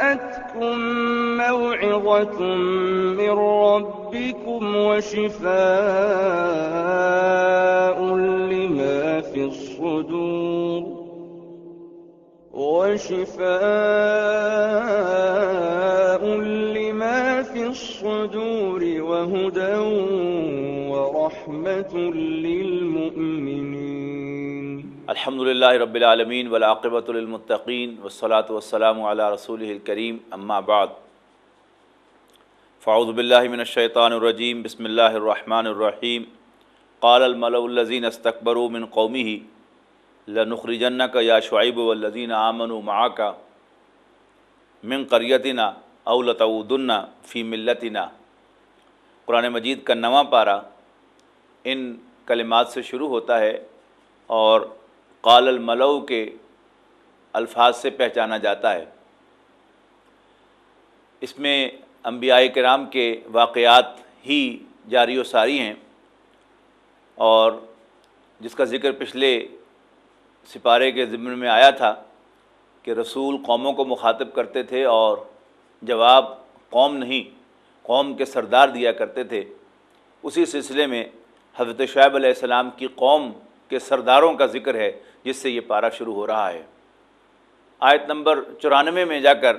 جاءتكم موعظة من ربكم وشفاء لما في الصدور وهدى ورحمة للمؤمنين. الحمد للہ رب العالمین والعاقبۃ للمتقین والصلاۃ والسلام علی رسولہ الکریم، اما بعد فاعوذ باللہ من الشیطان الرجیم، بسم اللہ الرحمن الرحیم. قال الملأ الذین استکبروا من قومہ لنخرجنک یا شعیب والذین آمنوا معک من قریتنا او لتعودن فی ملتنا. قرآن مجید کا 9واں پارہ ان کلمات سے شروع ہوتا ہے اور قال الملأ کے الفاظ سے پہچانا جاتا ہے. اس میں انبیاء کرام کے واقعات ہی جاری و ساری ہیں، اور جس کا ذکر پچھلے سپارے کے ضمن میں آیا تھا کہ رسول قوموں کو مخاطب کرتے تھے اور جواب قوم نہیں، قوم کے سردار دیا کرتے تھے. اسی سلسلے میں حضرت شعیب علیہ السلام کی قوم کے سرداروں کا ذکر ہے جس سے یہ پارہ شروع ہو رہا ہے. آیت نمبر 94 میں جا کر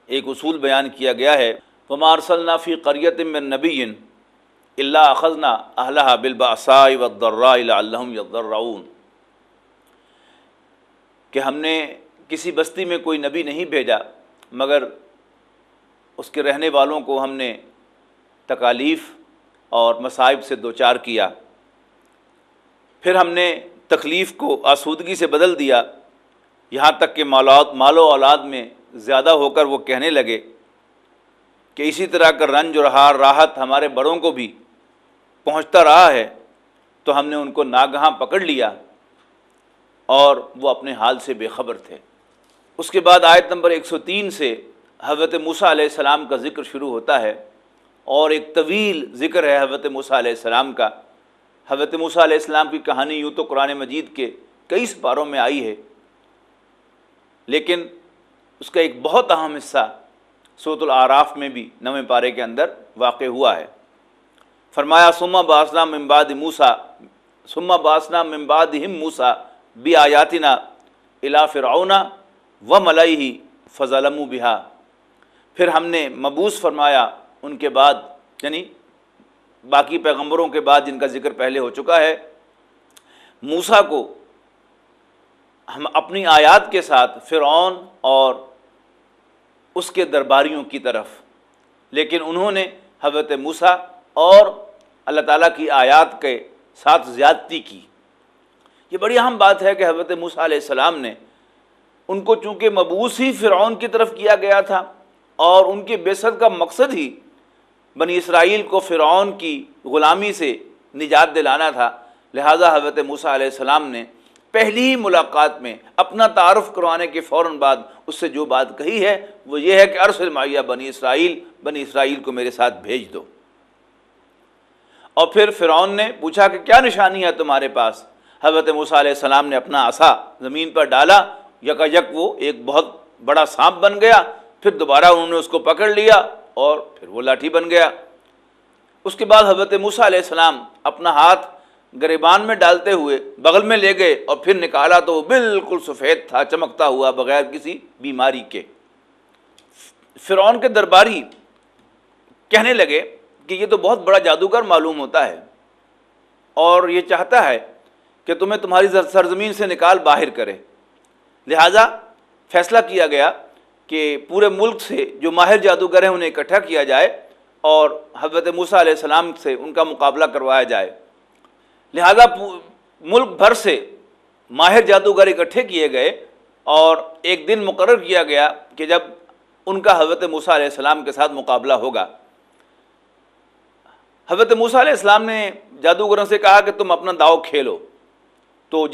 ایک اصول بیان کیا گیا ہے، وَمَا أَرْسَلْنَا فِي قَرْيَةٍ مِّن نَّبِيٍّ إِلَّا أَخَذْنَا أَهْلَهَا بِالْبَأْسَاءِ وَالضَّرَّاءِ لَعَلَّهُمْ يَضَّرَّعُونَ، کہ ہم نے کسی بستی میں کوئی نبی نہیں بھیجا مگر اس کے رہنے والوں کو ہم نے تکالیف اور مصائب سے دوچار کیا، پھر ہم نے تکلیف کو آسودگی سے بدل دیا، یہاں تک کہ مال و اولاد میں زیادہ ہو کر وہ کہنے لگے کہ اسی طرح کا رنج اور راحت ہمارے بڑوں کو بھی پہنچتا رہا ہے، تو ہم نے ان کو ناگہاں پکڑ لیا اور وہ اپنے حال سے بے خبر تھے. اس کے بعد آیت نمبر 103 سے حضرت موسیٰ علیہ السلام کا ذکر شروع ہوتا ہے، اور ایک طویل ذکر ہے حضرت موسیٰ علیہ السلام کا. حضرت موسیٰ علیہ السلام کی کہانی یوں تو قرآن مجید کے کئی سپاروں میں آئی ہے، لیکن اس کا ایک بہت اہم حصہ سورۃ الاعراف میں بھی 9ویں پارے کے اندر واقع ہوا ہے. فرمایا ثم بعثنا من بعدهم موسیٰ بآیاتنا الی فرعون وملئہ فظلموا بہا. پھر ہم نے مبعوث فرمایا ان کے بعد، یعنی باقی پیغمبروں کے بعد جن کا ذکر پہلے ہو چکا ہے، موسیٰ کو ہم اپنی آیات کے ساتھ فرعون اور اس کے درباریوں کی طرف، لیکن انہوں نے حضرت موسیٰ اور اللہ تعالیٰ کی آیات کے ساتھ زیادتی کی. یہ بڑی اہم بات ہے کہ حضرت موسیٰ علیہ السلام نے ان کو چونکہ مبعوث ہی فرعون کی طرف کیا گیا تھا، اور ان کی بعثت کا مقصد ہی بنی اسرائیل کو فرعون کی غلامی سے نجات دلانا تھا، لہٰذا حضرت موسیٰ علیہ السلام نے پہلی ہی ملاقات میں اپنا تعارف کروانے کے فوراً بعد اس سے جو بات کہی ہے وہ یہ ہے کہ ارسل معی بنی اسرائیل کو میرے ساتھ بھیج دو. اور پھر فرعون نے پوچھا کہ کیا نشانی ہے تمہارے پاس؟ حضرت موسیٰ علیہ السلام نے اپنا عصا زمین پر ڈالا، یکا وہ ایک بہت بڑا سانپ بن گیا، پھر دوبارہ انہوں نے اس کو پکڑ لیا اور پھر وہ لاٹھی بن گیا. اس کے بعد حضرت موسیٰ علیہ السلام اپنا ہاتھ گریبان میں ڈالتے ہوئے بغل میں لے گئے اور پھر نکالا تو وہ بالکل سفید تھا، چمکتا ہوا، بغیر کسی بیماری کے. فرعون کے درباری کہنے لگے کہ یہ تو بہت بڑا جادوگر معلوم ہوتا ہے اور یہ چاہتا ہے کہ تمہیں تمہاری سرزمین سے نکال باہر کرے. لہٰذا فیصلہ کیا گیا کہ پورے ملک سے جو ماہر جادوگر ہیں انہیں اکٹھا کیا جائے اور حضرت موسیٰ علیہ السلام سے ان کا مقابلہ کروایا جائے. لہذا ملک بھر سے ماہر جادوگر اکٹھے کیے گئے اور ایک دن مقرر کیا گیا کہ جب ان کا حضرت موسیٰ علیہ السلام کے ساتھ مقابلہ ہوگا. حضرت موسیٰ علیہ السلام نے جادوگروں سے کہا کہ تم اپنا داؤ کھیلو. تو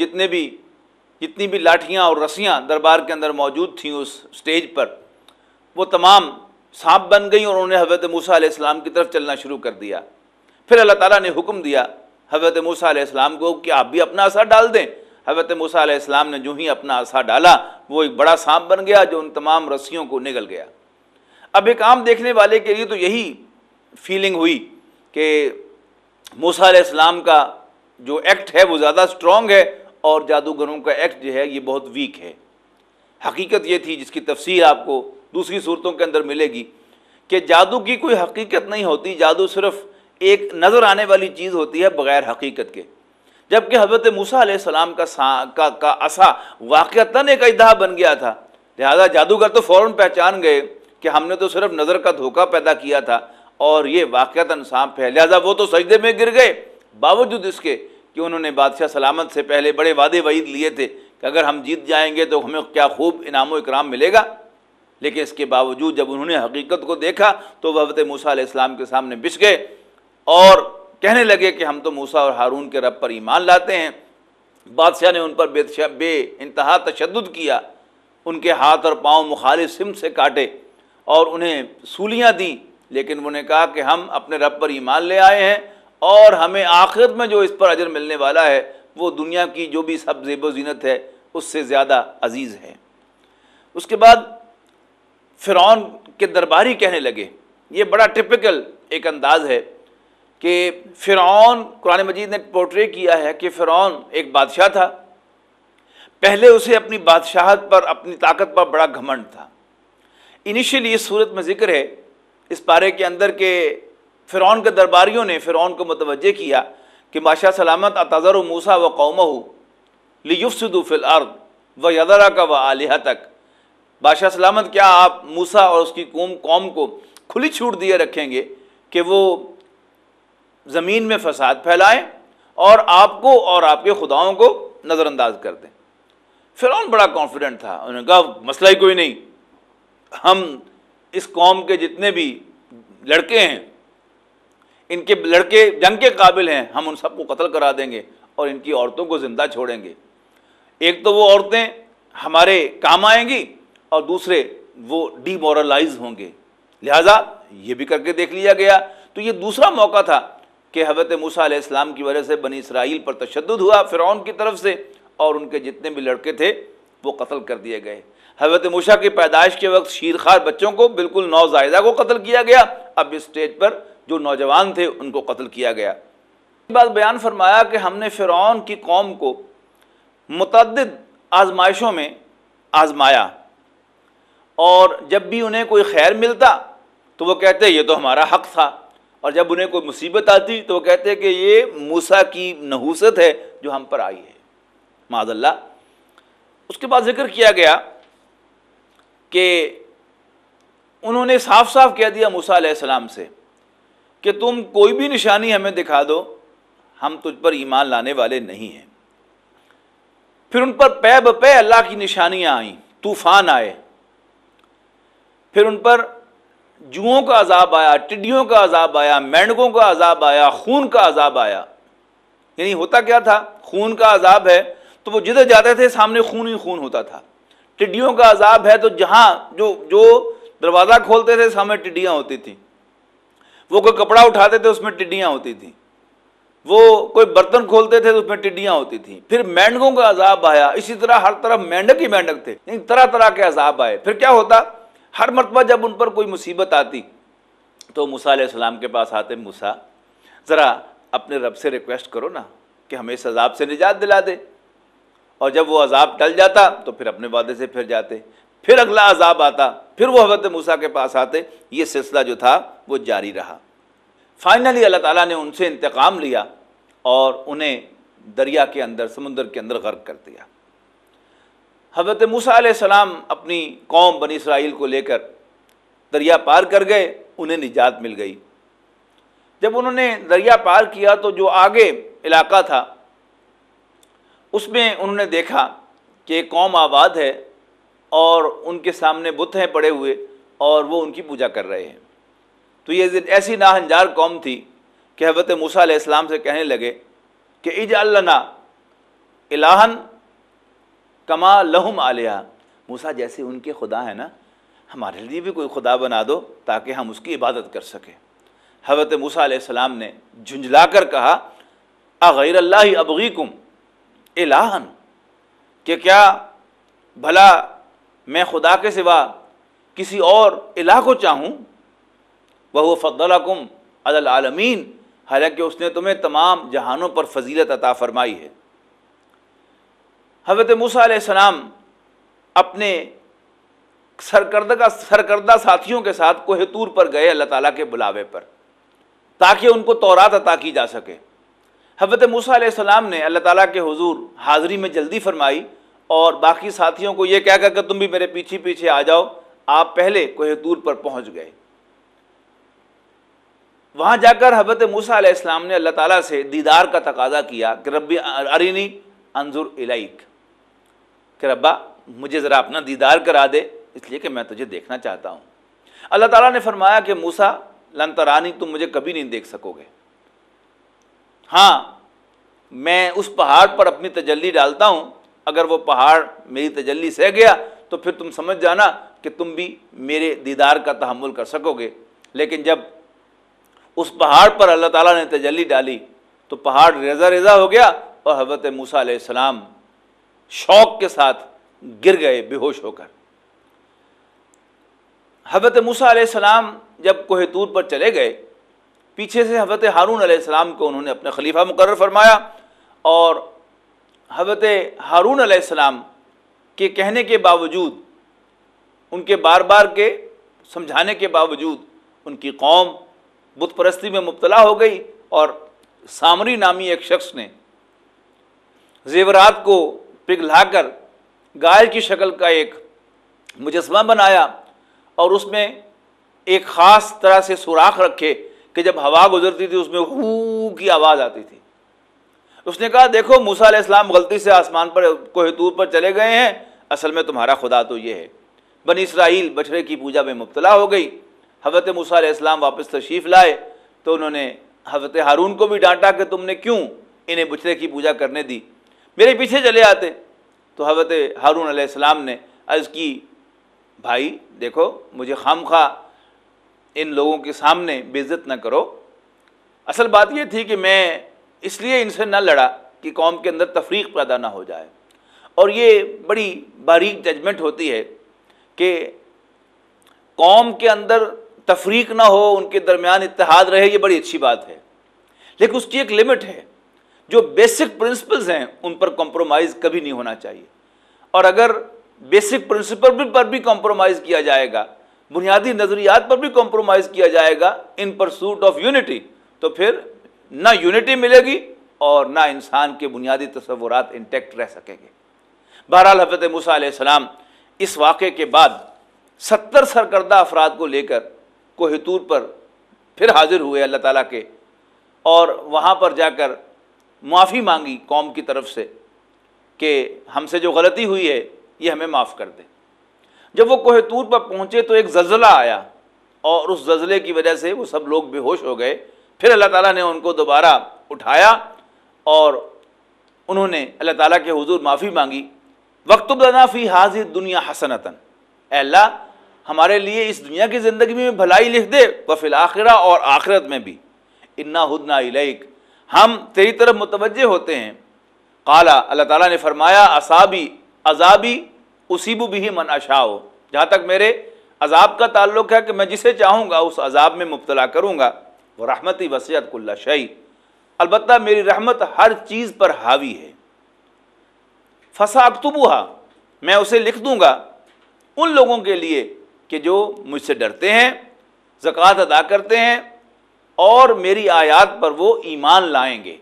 جتنی بھی لاٹھیاں اور رسیاں دربار کے اندر موجود تھیں اس سٹیج پر، وہ تمام سانپ بن گئیں اور انہوں نے حضرت موسیٰ علیہ السلام کی طرف چلنا شروع کر دیا. پھر اللہ تعالیٰ نے حکم دیا حضرت موسیٰ علیہ السلام کو کہ آپ بھی اپنا عصا ڈال دیں. حضرت موسیٰ علیہ السلام نے جو ہی اپنا عصا ڈالا وہ ایک بڑا سانپ بن گیا جو ان تمام رسیوں کو نگل گیا۔ اب ایک عام دیکھنے والے کے لیے تو یہی فیلنگ ہوئی کہ موسیٰ علیہ السلام کا جو ایکٹ ہے وہ زیادہ سٹرونگ ہے اور جادوگروں کا ایکٹ جو ہے یہ بہت ویک ہے۔ حقیقت یہ تھی جس کی تفسیر آپ کو دوسری صورتوں کے اندر ملے گی کہ جادو کی کوئی حقیقت نہیں ہوتی، جادو صرف ایک نظر آنے والی چیز ہوتی ہے بغیر حقیقت کے، جبکہ حضرت موسیٰ علیہ السلام کا عصا واقعتاً ایک اژدہا بن گیا تھا، لہذا جادوگر تو فوراً پہچان گئے کہ ہم نے تو صرف نظر کا دھوکہ پیدا کیا تھا اور یہ واقعتاً سانپ ہے، لہذا وہ تو سجدے میں گر گئے، باوجود اس کے کہ انہوں نے بادشاہ سلامت سے پہلے بڑے وعدے وعید لیے تھے کہ اگر ہم جیت جائیں گے تو ہمیں کیا خوب انعام و اکرام ملے گا، لیکن اس کے باوجود جب انہوں نے حقیقت کو دیکھا تو وہ حضرت موسیٰ علیہ السلام کے سامنے بچھ گئے اور کہنے لگے کہ ہم تو موسیٰ اور ہارون کے رب پر ایمان لاتے ہیں۔ بادشاہ نے ان پر بے انتہا تشدد کیا، ان کے ہاتھ اور پاؤں مخالف سمت سے کاٹے اور انہیں سولیاں دیں، لیکن انہوں نے کہا کہ ہم اپنے رب پر ایمان لے آئے ہیں اور ہمیں آخرت میں جو اس پر اجر ملنے والا ہے وہ دنیا کی جو بھی سب زیب و زینت ہے اس سے زیادہ عزیز ہے۔ اس کے بعد فرعون کے درباری کہنے لگے، یہ بڑا ٹپیکل ایک انداز ہے کہ فرعون، قرآن مجید نے پورٹرے کیا ہے کہ فرعون ایک بادشاہ تھا، پہلے اسے اپنی بادشاہت پر اپنی طاقت پر بڑا گھمنڈ تھا۔ انیشیلی اس صورت میں ذکر ہے اس پارے کے اندر کہ فرعون کے درباریوں نے فرعون کو متوجہ کیا کہ بادشاہ سلامت اتذر موسیٰ و قومہ لیفسدوا فی الارض ویذرک وآلہتک، بادشاہ سلامت کیا آپ موسیٰ اور اس کی قوم کو کھلی چھوٹ دیے رکھیں گے کہ وہ زمین میں فساد پھیلائیں اور آپ کو اور آپ کے خداؤں کو نظر انداز کر دیں؟ فرعون بڑا کانفیڈنٹ تھا، انہوں نے کہا مسئلہ ہی کوئی نہیں، ہم اس قوم کے جتنے بھی لڑکے ہیں، ان کے لڑکے جنگ کے قابل ہیں، ہم ان سب کو قتل کرا دیں گے اور ان کی عورتوں کو زندہ چھوڑیں گے۔ ایک تو وہ عورتیں ہمارے کام آئیں گی اور دوسرے وہ ڈی مورلائز ہوں گے، لہٰذا یہ بھی کر کے دیکھ لیا گیا۔ تو یہ دوسرا موقع تھا کہ حضرت موسیٰ علیہ السلام کی وجہ سے بنی اسرائیل پر تشدد ہوا فرعون کی طرف سے اور ان کے جتنے بھی لڑکے تھے وہ قتل کر دیے گئے۔ حضرت موسیٰ کی پیدائش کے وقت شیرخوار بچوں کو، بالکل نوزائیدہ کو قتل کیا گیا، اب اس سٹیج پر جو نوجوان تھے ان کو قتل کیا گیا۔ اس بات بیان فرمایا کہ ہم نے فرعون کی قوم کو متعدد آزمائشوں میں آزمایا اور جب بھی انہیں کوئی خیر ملتا تو وہ کہتے یہ تو ہمارا حق تھا، اور جب انہیں کوئی مصیبت آتی تو وہ کہتے کہ یہ موسیٰ کی نحوست ہے جو ہم پر آئی ہے، معاذ اللہ۔ اس کے بعد ذکر کیا گیا کہ انہوں نے صاف صاف کہہ دیا موسیٰ علیہ السلام سے کہ تم کوئی بھی نشانی ہمیں دکھا دو، ہم تجھ پر ایمان لانے والے نہیں ہیں۔ پھر ان پر پے بپے اللہ کی نشانیاں آئیں، طوفان آئے، پھر ان پر جوؤں کا عذاب آیا، ٹڈیوں کا عذاب آیا، مینڈکوں کا عذاب آیا، خون کا عذاب آیا۔ یعنی ہوتا کیا تھا، خون کا عذاب ہے تو وہ جدھر جاتے تھے سامنے خون ہی خون ہوتا تھا۔ ٹڈیوں کا عذاب ہے تو جہاں جو دروازہ کھولتے تھے سامنے ٹڈیاں ہوتی تھیں، وہ کوئی کپڑا اٹھاتے تھے اس میں ٹڈیاں ہوتی تھیں، وہ کوئی برتن کھولتے تھے تو اس میں ٹڈیاں ہوتی تھیں۔ پھر مینڈکوں کا عذاب آیا، اسی طرح ہر طرف مینڈک ہی مینڈک تھے، یعنی طرح طرح کے عذاب آئے۔ پھر کیا ہوتا، ہر مرتبہ جب ان پر کوئی مصیبت آتی تو موسیٰ علیہ السلام کے پاس آتے، موسیٰ ذرا اپنے رب سے ریکویسٹ کرو نا کہ ہمیں اس عذاب سے نجات دلا دے، اور جب وہ عذاب ٹل جاتا تو پھر اپنے وعدے سے پھر جاتے، پھر اگلا عذاب آتا، پھر وہ حضرت موسیٰ کے پاس آتے، یہ سلسلہ جو تھا وہ جاری رہا۔ فائنلی اللہ تعالیٰ نے ان سے انتقام لیا اور انہیں دریا کے اندر، سمندر کے اندر غرق کر دیا۔ حضرت موسیٰ علیہ السلام اپنی قوم بنی اسرائیل کو لے کر دریا پار کر گئے، انہیں نجات مل گئی۔ جب انہوں نے دریا پار کیا تو جو آگے علاقہ تھا اس میں انہوں نے دیکھا کہ ایک قوم آباد ہے اور ان کے سامنے بت ہیں پڑے ہوئے اور وہ ان کی پوجا کر رہے ہیں۔ تو یہ ایسی ناہنجار قوم تھی کہ حضرت موسیٰ علیہ السلام سے کہنے لگے کہ اجعل لنا الہا کما لہم آلہہ، موسیٰ جیسے ان کے خدا ہیں نا، ہمارے لیے بھی کوئی خدا بنا دو تاکہ ہم اس کی عبادت کر سکیں۔ حضرت موسیٰ علیہ السلام نے جھنجھلا کر کہا اغیر اللہ ابغیکم الہا، کہ کیا بھلا میں خدا کے سوا کسی اور الہ کو چاہوں؟ وَهُوَ فَضَّلَكُمْ عَلَى الْعَالَمِينَ، حالانکہ اس نے تمہیں تمام جہانوں پر فضیلت عطا فرمائی ہے۔ حضرت موسیٰ علیہ السلام اپنے سرکردہ ساتھیوں کے ساتھ کوہ طور پر گئے اللہ تعالیٰ کے بلاوے پر، تاکہ ان کو تورات عطا کی جا سکے۔ حضرت موسیٰ علیہ السلام نے اللہ تعالیٰ کے حضور حاضری میں جلدی فرمائی اور باقی ساتھیوں کو یہ کہہ کر کہ تم بھی میرے پیچھے پیچھے آ جاؤ۔ آپ پہلے کوہ طور پر پہنچ گئے۔ وہاں جا کر حضرت موسیٰ علیہ السلام نے اللہ تعالیٰ سے دیدار کا تقاضا کیا کہ ربی ارینی انظر الیک، کہ ربا مجھے ذرا اپنا دیدار کرا دے، اس لیے کہ میں تجھے دیکھنا چاہتا ہوں۔ اللہ تعالیٰ نے فرمایا کہ موسیٰ لن ترانی، تم مجھے کبھی نہیں دیکھ سکو گے، ہاں میں اس پہاڑ پر اپنی تجلی ڈالتا ہوں، اگر وہ پہاڑ میری تجلی سہ گیا تو پھر تم سمجھ جانا کہ تم بھی میرے دیدار کا تحمل کر سکو گے۔ لیکن جب اس پہاڑ پر اللہ تعالیٰ نے تجلی ڈالی تو پہاڑ ریزہ ریزہ ہو گیا اور حضرت موسیٰ علیہ السلام شوق کے ساتھ گر گئے بے ہوش ہو کر۔ حضرت موسیٰ علیہ السلام جب کوہ طور پر چلے گئے، پیچھے سے حضرت ہارون علیہ السلام کو انہوں نے اپنے خلیفہ مقرر فرمایا، اور حضرت ہارون علیہ السلام کے کہنے کے باوجود، ان کے بار بار کے سمجھانے کے باوجود، ان کی قوم بت پرستی میں مبتلا ہو گئی، اور سامری نامی ایک شخص نے زیورات کو پگھلا کر گائے کی شکل کا ایک مجسمہ بنایا، اور اس میں ایک خاص طرح سے سوراخ رکھے کہ جب ہوا گزرتی تھی اس میں ہو کی آواز آتی تھی۔ اس نے کہا دیکھو موسیٰ علیہ السلام غلطی سے آسمان پر کوہ طور پر چلے گئے ہیں، اصل میں تمہارا خدا تو یہ ہے۔ بنی اسرائیل بچھڑے کی پوجا میں مبتلا ہو گئی۔ حضرت موسیٰ علیہ السلام واپس تشریف لائے تو انہوں نے حضرت ہارون کو بھی ڈانٹا کہ تم نے کیوں انہیں بچھڑے کی پوجا کرنے دی، میرے پیچھے چلے آتے۔ تو حضرت ہارون علیہ السلام نے عرض کی بھائی دیکھو مجھے خواہ ان لوگوں کے سامنے بے عزت نہ کرو، اصل بات یہ تھی کہ میں اس لیے ان سے نہ لڑا کہ قوم کے اندر تفریق پیدا نہ ہو جائے، اور یہ بڑی باریک ججمنٹ ہوتی ہے کہ قوم کے اندر تفریق نہ ہو، ان کے درمیان اتحاد رہے، یہ بڑی اچھی بات ہے، لیکن اس کی ایک لمٹ ہے۔ جو بیسک پرنسپلز ہیں ان پر کمپرومائز کبھی نہیں ہونا چاہیے، اور اگر بیسک پرنسپل پر بھی کمپرومائز کیا جائے گا، بنیادی نظریات پر بھی کمپرومائز کیا جائے گا ان پرسوٹ آف یونٹی، تو پھر نہ یونٹی ملے گی اور نہ انسان کے بنیادی تصورات انٹیکٹ رہ سکیں گے۔ بہرحال حضرت موسیٰ علیہ السلام اس واقعے کے بعد 70 سرکردہ افراد کو لے کر کوہ طور پر پھر حاضر ہوئے اللہ تعالیٰ کے، اور وہاں پر جا کر معافی مانگی قوم کی طرف سے کہ ہم سے جو غلطی ہوئی ہے یہ ہمیں معاف کر دیں۔ جب وہ کوہ طور پر پہنچے تو ایک زلزلہ آیا، اور اس زلزلے کی وجہ سے وہ سب لوگ بے ہوش ہو گئے۔ پھر اللہ تعالیٰ نے ان کو دوبارہ اٹھایا اور انہوں نے اللہ تعالیٰ کے حضور معافی مانگی۔ وَاكْتُبْ لَنَا فِي هَٰذِهِ الدُّنْيَا حَسَنَةً، اے اللہ ہمارے لیے اس دنیا کی زندگی میں بھلائی لکھ دے، وَفِي الْآخِرَةِ اور آخرت میں بھی، اِنَّا هُدْنَا إِلَيْكَ ہم تیری طرف متوجہ ہوتے ہیں۔ قال اللہ تعالیٰ نے فرمایا عذابی اصیب بہ من اشاء، جہاں تک میرے عذاب کا تعلق ہے کہ میں جسے چاہوں گا اس عذاب میں مبتلا کروں گا، ورحمتی وسعت کل شیء، البتہ میری رحمت ہر چیز پر حاوی ہے۔ فساکتبھا میں اسے لکھ دوں گا ان لوگوں کے لیے کہ جو مجھ سے ڈرتے ہیں، زکوٰۃ ادا کرتے ہیں اور میری آیات پر وہ ایمان لائیں گے۔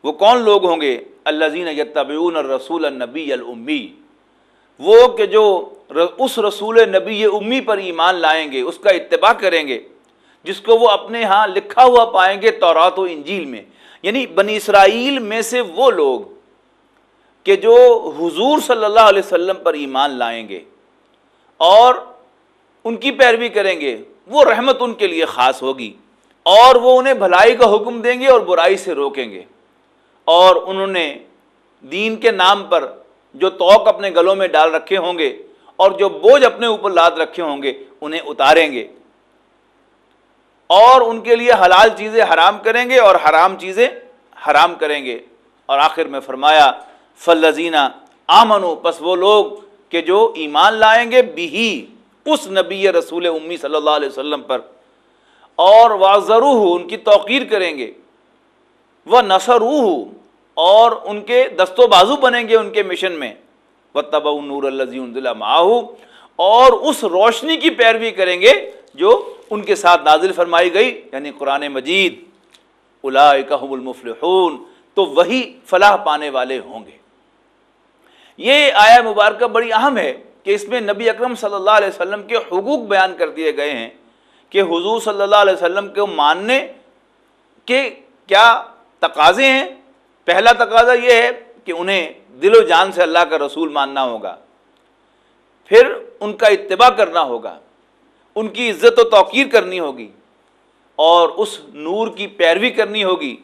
وہ کون لوگ ہوں گے؟ الذین یتبعون الرسول النبی الامی، وہ کہ جو اس رسول نبی امی پر ایمان لائیں گے، اس کا اتباع کریں گے، جس کو وہ اپنے ہاں لکھا ہوا پائیں گے تورات و انجیل میں۔ یعنی بنی اسرائیل میں سے وہ لوگ کہ جو حضور صلی اللہ علیہ وسلم پر ایمان لائیں گے اور ان کی پیروی کریں گے، وہ رحمت ان کے لیے خاص ہوگی، اور وہ انہیں بھلائی کا حکم دیں گے اور برائی سے روکیں گے، اور انہوں نے دین کے نام پر جو طوق اپنے گلوں میں ڈال رکھے ہوں گے اور جو بوجھ اپنے اوپر لاد رکھے ہوں گے انہیں اتاریں گے، اور ان کے لیے حلال چیزیں حرام کریں گے اور حرام چیزیں حرام کریں گے۔ اور آخر میں فرمایا فالذین آمنو پس وہ لوگ کہ جو ایمان لائیں گے بھی اس نبی رسول امی صلی اللہ علیہ وسلم پر، اور وعزروہ ان کی توقیر کریں گے، ونصروہ اور ان کے دست و بازو بنیں گے ان کے مشن میں، واتبعوا النور الذی انزل معہ اور اس روشنی کی پیروی کریں گے جو ان کے ساتھ نازل فرمائی گئی، یعنی قرآن مجید، اولئک ھم المفلحون تو وہی فلاح پانے والے ہوں گے۔ یہ آیہ مبارکہ بڑی اہم ہے کہ اس میں نبی اکرم صلی اللہ علیہ وسلم کے حقوق بیان کر دیے گئے ہیں کہ حضور صلی اللہ علیہ وسلم کو ماننے کے کیا تقاضے ہیں۔ پہلا تقاضا یہ ہے کہ انہیں دل و جان سے اللہ کا رسول ماننا ہوگا، پھر ان کا اتباع کرنا ہوگا، ان کی عزت و توقیر کرنی ہوگی، اور اس نور کی پیروی کرنی ہوگی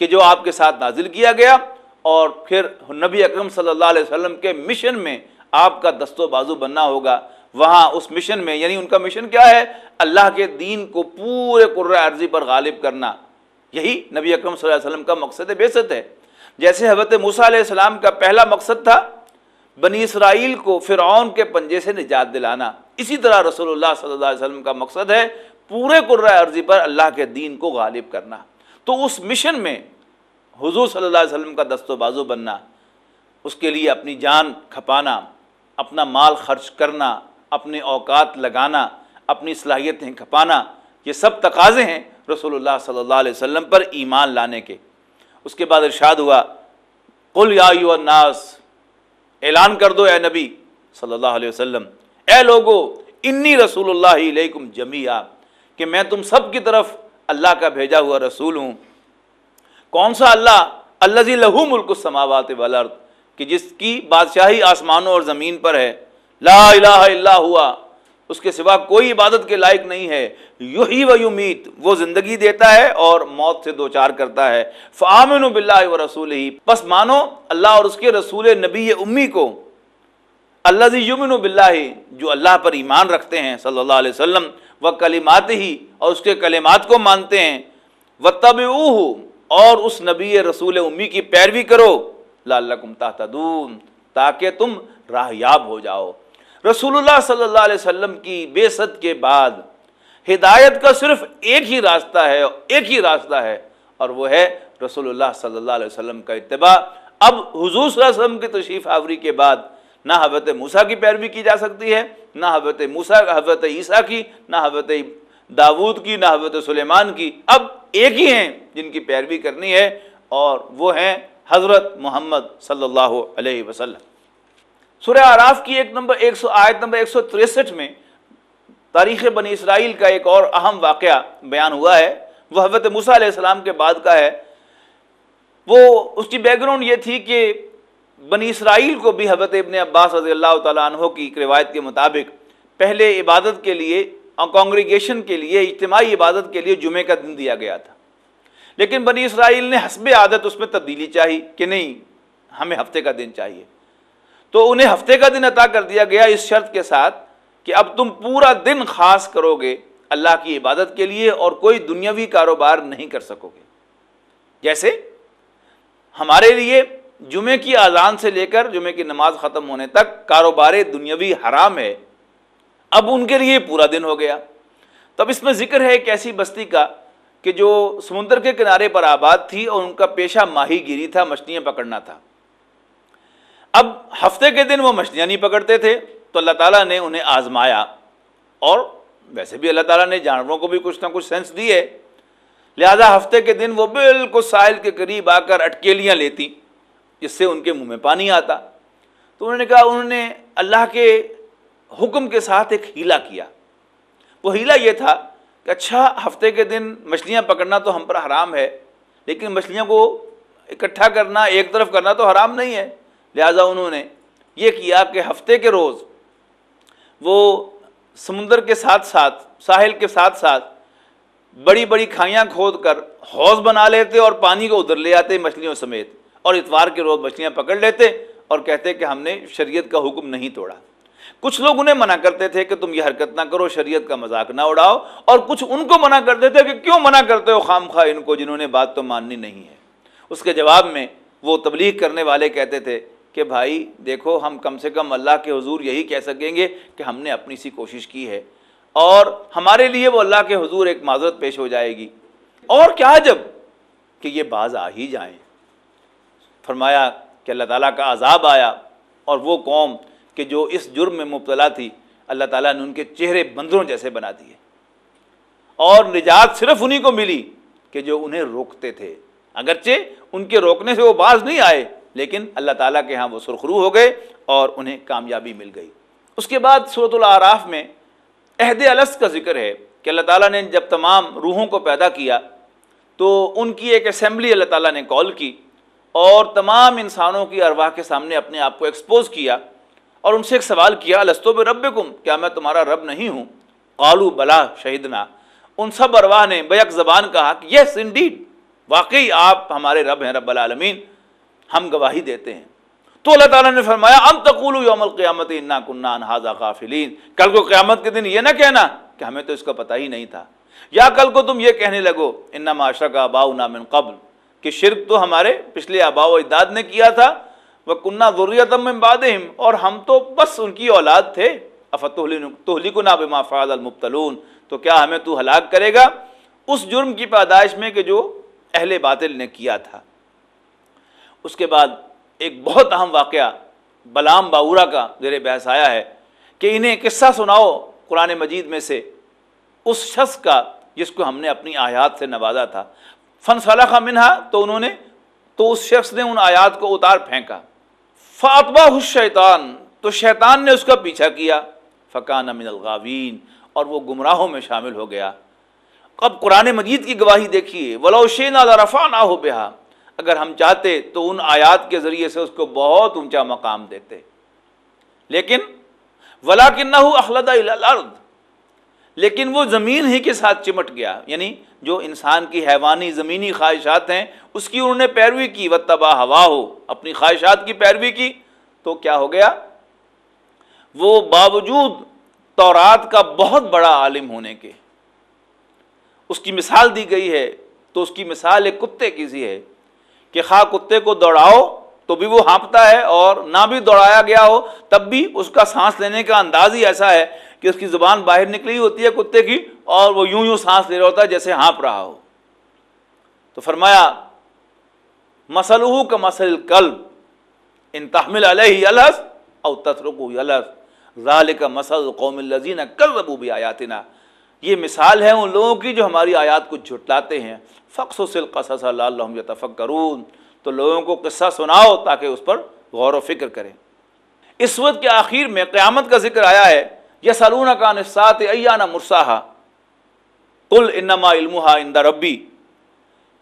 کہ جو آپ کے ساتھ نازل کیا گیا، اور پھر نبی اکرم صلی اللہ علیہ وسلم کے مشن میں آپ کا دست و بازو بننا ہوگا۔ وہاں اس مشن میں، یعنی ان کا مشن کیا ہے؟ اللہ کے دین کو پورے کرۂ ارضی پر غالب کرنا، یہی نبی اکرم صلی اللہ علیہ وسلم کا مقصد بعثت ہے۔ جیسے حضرت موسیٰ علیہ السلام کا پہلا مقصد تھا بنی اسرائیل کو فرعون کے پنجے سے نجات دلانا، اسی طرح رسول اللہ صلی اللہ علیہ وسلم کا مقصد ہے پورے کرۂ ارضی پر اللہ کے دین کو غالب کرنا۔ تو اس مشن میں حضور صلی اللہ علیہ وسلم کا دست و بازو بننا، اس کے لیے اپنی جان کھپانا، اپنا مال خرچ کرنا، اپنے اوقات لگانا، اپنی صلاحیتیں کھپانا، یہ سب تقاضے ہیں رسول اللہ صلی اللہ علیہ وسلم پر ایمان لانے کے۔ اس کے بعد ارشاد ہوا قل یا ایھا الناس، اعلان کر دو اے نبی صلی اللہ علیہ وسلم، اے لوگو انی رسول اللہ الیکم جمیعا، کہ میں تم سب کی طرف اللہ کا بھیجا ہوا رسول ہوں۔ کون سا اللہ؟ الذی لہ ملک السماوات والارض، کہ جس کی بادشاہی آسمانوں اور زمین پر ہے، لا الہ الا ہوا، اس کے سوا کوئی عبادت کے لائق نہیں ہے، یحیی و یمیت، وہ زندگی دیتا ہے اور موت سے دوچار کرتا ہے، فآمنوا باللہ ورسولہ، پس مانو اللہ اور اس کے رسول نبی امی کو، الذی یؤمن باللہ، جو اللہ پر ایمان رکھتے ہیں صلی اللہ علیہ وسلم، وکلماتہ، اور اس کے کلمات کو مانتے ہیں، واتبعوہ، اور اس نبی رسول امی کی پیروی کرو، لعلکم تہتدون، تاکہ تم راہیاب ہو جاؤ۔ رسول اللہ صلی اللہ علیہ وسلم کی بعثت کے بعد ہدایت کا صرف ایک ہی راستہ ہے، اور وہ ہے رسول اللہ صلی اللہ علیہ وسلم کا اتباع۔ اب حضور صلی اللہ علیہ وسلم کی تشریف آوری کے بعد نہ حضرت موسیٰ کی پیروی کی جا سکتی ہے، نہ حضرت عیسیٰ کی، نہ حضرت داود کی، نہ حضرت سلیمان کی، اب ایک ہی ہیں جن کی پیروی کرنی ہے، اور وہ ہیں حضرت محمد صلی اللہ علیہ وسلم۔ سورہ اعراف کی آیت نمبر 163 میں تاریخ بنی اسرائیل کا ایک اور اہم واقعہ بیان ہوا ہے، وہ حضرت موسیٰ علیہ السلام کے بعد کا ہے۔ وہ اس کی بیک گراؤنڈ یہ تھی کہ بنی اسرائیل کو بھی حضرت ابن عباس رضی اللہ تعالیٰ عنہ کی ایک روایت کے مطابق پہلے عبادت کے لیے، کانگریگیشن کے لیے، اجتماعی عبادت کے لیے جمعے کا دن دیا گیا تھا، لیکن بنی اسرائیل نے حسب عادت اس میں تبدیلی چاہی کہ نہیں، ہمیں ہفتے کا دن چاہیے، تو انہیں ہفتے کا دن عطا کر دیا گیا، اس شرط کے ساتھ کہ اب تم پورا دن خاص کرو گے اللہ کی عبادت کے لیے، اور کوئی دنیاوی کاروبار نہیں کر سکو گے۔ جیسے ہمارے لیے جمعے کی اذان سے لے کر جمعے کی نماز ختم ہونے تک کاروبار دنیاوی حرام ہے، اب ان کے لیے پورا دن ہو گیا۔ تب اس میں ذکر ہے ایک ایسی بستی کا کہ جو سمندر کے کنارے پر آباد تھی، اور ان کا پیشہ ماہی گیری تھا، مچھلیاں پکڑنا تھا۔ اب ہفتے کے دن وہ مچھلیاں نہیں پکڑتے تھے، تو اللہ تعالیٰ نے انہیں آزمایا، اور ویسے بھی اللہ تعالیٰ نے جانوروں کو بھی کچھ نہ کچھ سینس دی ہے، لہذا ہفتے کے دن وہ بالکل ساحل کے قریب آ کر اٹکیلیاں لیتی، جس سے ان کے منہ میں پانی آتا۔ تو انہوں نے کہا، انہوں نے اللہ کے حکم کے ساتھ ایک ہیلا کیا۔ وہ ہیلا یہ تھا کہ اچھا ہفتے کے دن مچھلیاں پکڑنا تو ہم پر حرام ہے، لیکن مچھلیوں کو اکٹھا کرنا، ایک طرف کرنا تو حرام نہیں ہے، لہٰذا انہوں نے یہ کیا کہ ہفتے کے روز وہ سمندر کے ساتھ ساتھ، ساحل کے ساتھ ساتھ بڑی بڑی کھائیاں کھود کر حوض بنا لیتے اور پانی کو ادھر لے آتے مچھلیوں سمیت، اور اتوار کے روز مچھلیاں پکڑ لیتے اور کہتے کہ ہم نے شریعت کا حکم نہیں توڑا۔ کچھ لوگ انہیں منع کرتے تھے کہ تم یہ حرکت نہ کرو، شریعت کا مذاق نہ اڑاؤ، اور کچھ ان کو منع کرتے تھے کہ کیوں منع کرتے ہو خام خواہ ان کو، جنہوں نے بات تو ماننی نہیں ہے۔ اس کے جواب میں وہ تبلیغ کرنے والے کہتے تھے کہ بھائی دیکھو ہم کم سے کم اللہ کے حضور یہی کہہ سکیں گے کہ ہم نے اپنی سی کوشش کی ہے، اور ہمارے لیے وہ اللہ کے حضور ایک معذرت پیش ہو جائے گی، اور کیا جب کہ یہ باز آ ہی جائیں۔ فرمایا کہ اللہ تعالیٰ کا عذاب آیا، اور وہ قوم کہ جو اس جرم میں مبتلا تھی اللہ تعالیٰ نے ان کے چہرے بندروں جیسے بنا دیے، اور نجات صرف انہی کو ملی کہ جو انہیں روکتے تھے، اگرچہ ان کے روکنے سے وہ باز نہیں آئے لیکن اللہ تعالیٰ کے ہاں وہ سرخرو ہو گئے اور انہیں کامیابی مل گئی۔ اس کے بعد سورۃ الاعراف میں عہد الست کا ذکر ہے کہ اللہ تعالیٰ نے جب تمام روحوں کو پیدا کیا تو ان کی ایک اسمبلی اللہ تعالیٰ نے کال کی، اور تمام انسانوں کی ارواح کے سامنے اپنے آپ کو ایکسپوز کیا، اور ان سے ایک سوال کیا، الستو بربکم، کیا میں تمہارا رب نہیں ہوں؟ قالوا بلا شہدنا، ان سب ارواح نے بیک زبان کہا کہ یس انڈیڈ، واقعی آپ ہمارے رب ہیں، رب العالمین، ہم گواہی دیتے ہیں۔ تو اللہ تعالیٰ نے فرمایا ام تقولوا یوم القیامت انا کنا عن ھذا غافلین، کل کو قیامت کے دن یہ نہ کہنا کہ ہمیں تو اس کا پتہ ہی نہیں تھا، یا کل کو تم یہ کہنے لگو انما اشرک آباؤنا من قبل، کہ شرک تو ہمارے پچھلے آباء و اجداد نے کیا تھا، وَكُنَّا ذُرِّيَّةً مِّن بَعْدِهِمْ، اور ہم تو بس ان کی اولاد تھے، أَفَتُهْلِكُنَا بِمَا فَعَلَ الْمُبْطِلُونَ، تو کیا ہمیں تو ہلاک کرے گا اس جرم کی پیدائش میں کہ جو اہل باطل نے کیا تھا۔ اس کے بعد ایک بہت اہم واقعہ بلام باورا کا زیر بحث آیا ہے کہ انہیں قصہ سناؤ قرآن مجید میں سے اس شخص کا جس کو ہم نے اپنی آیات سے نوازا تھا، فَانْسَلَخَ مِنْهَا، تو اس شخص نے ان آیات کو اتار پھینکا، فَأَتْبَعَهُ الشَّيْطَانُ، تو شیطان نے اس کا پیچھا کیا، فَكَانَ مِنَ الْغَاوِينَ، اور وہ گمراہوں میں شامل ہو گیا۔ اب قرآن مجید کی گواہی دیکھیے، وَلَوْ شِئْنَا لَرَفَعْنَاهُ بِهَا، اگر ہم چاہتے تو ان آیات کے ذریعے سے اس کو بہت اونچا مقام دیتے، لیکن وَلَكِنَّهُ أَخْلَدَ إِلَى الْأَرْضِ، لیکن وہ زمین ہی کے ساتھ چمٹ گیا، یعنی جو انسان کی حیوانی زمینی خواہشات ہیں اس کی انہوں نے پیروی کی، وَاتَّبَعَ هَوَاهُ، اپنی خواہشات کی پیروی کی، تو کیا ہو گیا؟ وہ باوجود تورات کا بہت بڑا عالم ہونے کے، اس کی مثال دی گئی ہے تو اس کی مثال ایک کتے کی سی ہے کہ خواہ کتے کو دوڑاؤ تو بھی وہ ہانپتا ہے، اور نہ بھی دوڑایا گیا ہو تب بھی اس کا سانس لینے کا انداز ہی ایسا ہے کہ اس کی زبان باہر نکلی ہوتی ہے کتے کی، اور وہ یوں یوں سانس لے رہا ہوتا ہے جیسے ہانپ رہا ہو۔ تو فرمایا مثلہ کمثل الکلب ان تحمل علیہ یلہث او تترکہ یلہث ذالک مثل القوم الذین کذبوا بآیاتنا، یہ مثال ہے ان لوگوں کی جو ہماری آیات کو جھٹلاتے ہیں، فقصص القصص لعلہم یتفکرون، تو لوگوں کو قصہ سناؤ تاکہ اس پر غور و فکر کریں۔ اس سورت کے آخر میں قیامت کا ذکر آیا ہے، یسألونک عن الساعۃ ایان مرساہا قل انما علمها عند ربی،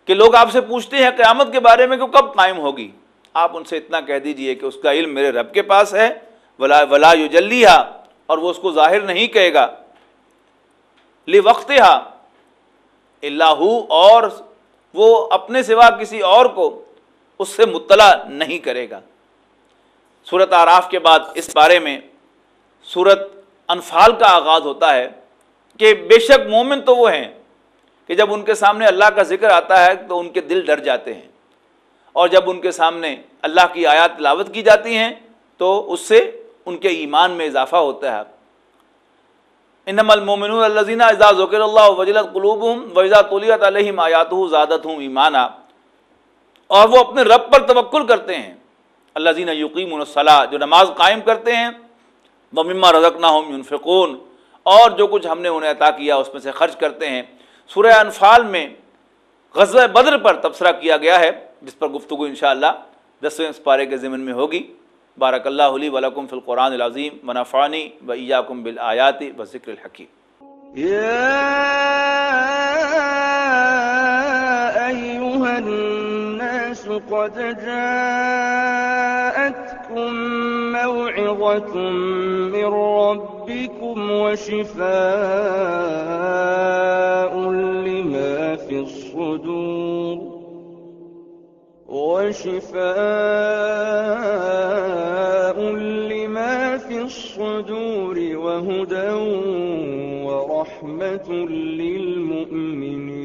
کہ لوگ آپ سے پوچھتے ہیں قیامت کے بارے میں کہ کب قائم ہوگی، آپ ان سے اتنا کہہ دیجئے کہ اس کا علم میرے رب کے پاس ہے، ولا یجلیھا، اور وہ اس کو ظاہر نہیں کہے گا، لوقتھا الا ہو، اور وہ اپنے سوا کسی اور کو اس سے مطلع نہیں کرے گا۔ سورۃ اعراف کے بعد اس بارے میں سورۃ انفال کا آغاز ہوتا ہے کہ بے شک مومن تو وہ ہیں کہ جب ان کے سامنے اللہ کا ذکر آتا ہے تو ان کے دل ڈر جاتے ہیں، اور جب ان کے سامنے اللہ کی آیات تلاوت کی جاتی ہیں تو اس سے ان کے ایمان میں اضافہ ہوتا ہے۔ انما المؤمنون الذین اذا ذکر اللہ وجلت قلوبہم واذا تلیت علیہم آیاتہ زادتہم ایمانا، اور وہ اپنے رب پر توکل کرتے ہیں، الذین یقیمون الصلاۃ، جو نماز قائم کرتے ہیں، ومما رزقناہم ینفقون، اور جو کچھ ہم نے انہیں عطا کیا اس میں سے خرچ کرتے ہیں۔ سورہ انفال میں غزوہ بدر پر تبصرہ کیا گیا ہے، جس پر گفتگو انشاءاللہ 10ویں پارے کے ضمن میں ہوگی۔ بارک اللہ لی ولکم فی القرآن العظیم ونفعنی وإیاکم بالآیات والذکر الحکیم۔ يا أيها الناس قد جاءتكم موعظة من ربكم وشفاء لما في الصدور وهدى ورحمة للمؤمنين۔